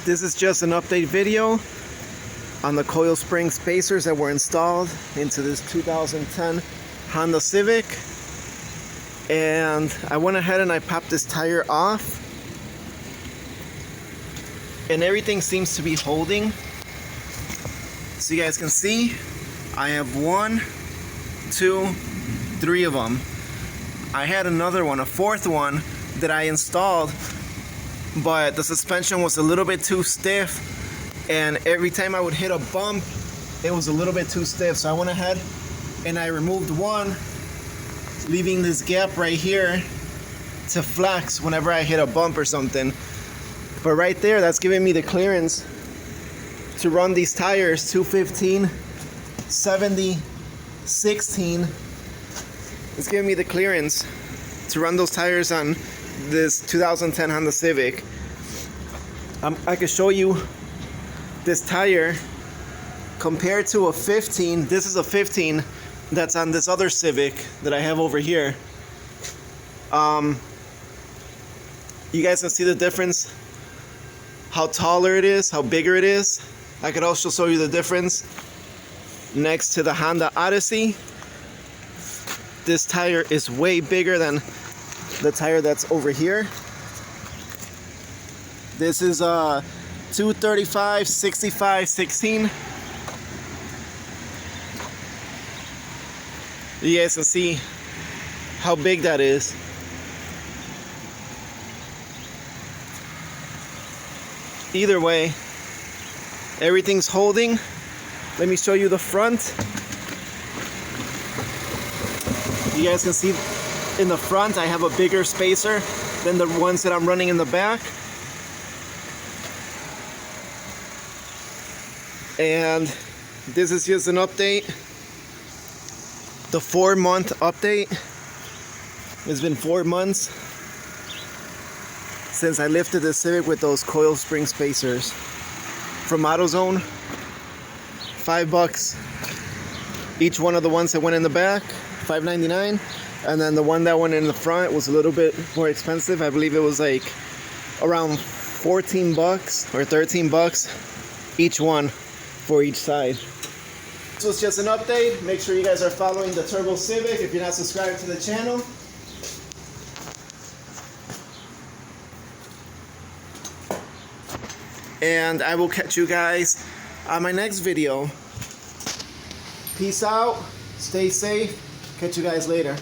This is just an update video on the coil spring spacers that were installed into this 2010 Honda Civic. And I went ahead and I popped this tire off, and everything seems to be holding. So you guys can see, I have 1, 2, 3 of them. I had another one, a fourth one, that I installed, but the suspension was a little bit too stiff, and every time I would hit a bump, it was a little bit too stiff. So I went ahead and I removed one, leaving this gap right here to flex whenever I hit a bump or something. But right there, that's giving me the clearance to run these tires 215, 70, 16. It's giving me the clearance to run those tires on this 2010 Honda Civic. I can show you this tire compared to a 15. This is a 15 that's on this other Civic that I have over here. You guys can see the difference, how taller it is, how bigger it is. I could also show you the difference next to the Honda Odyssey. This tire is way bigger than the tire that's over here. This is 235, 65, 16. You guys can see how big that is. Either way, everything's holding. Let me show you the front. You guys can see in the front I have a bigger spacer than the ones that I'm running in the back. And this is just an update. The 4-month update. It's been 4 months since I lifted the Civic with those coil spring spacers from Autozone. $5 each one of the ones that went in the back, $5.99, and then the one that went in the front was a little bit more expensive. I believe it was like around $14 or $13 each one for each side. This was just an update. Make sure you guys are following the Turbo Civic if you're not subscribed to the channel. And I will catch you guys on my next video. Peace out. Stay safe. Catch you guys later.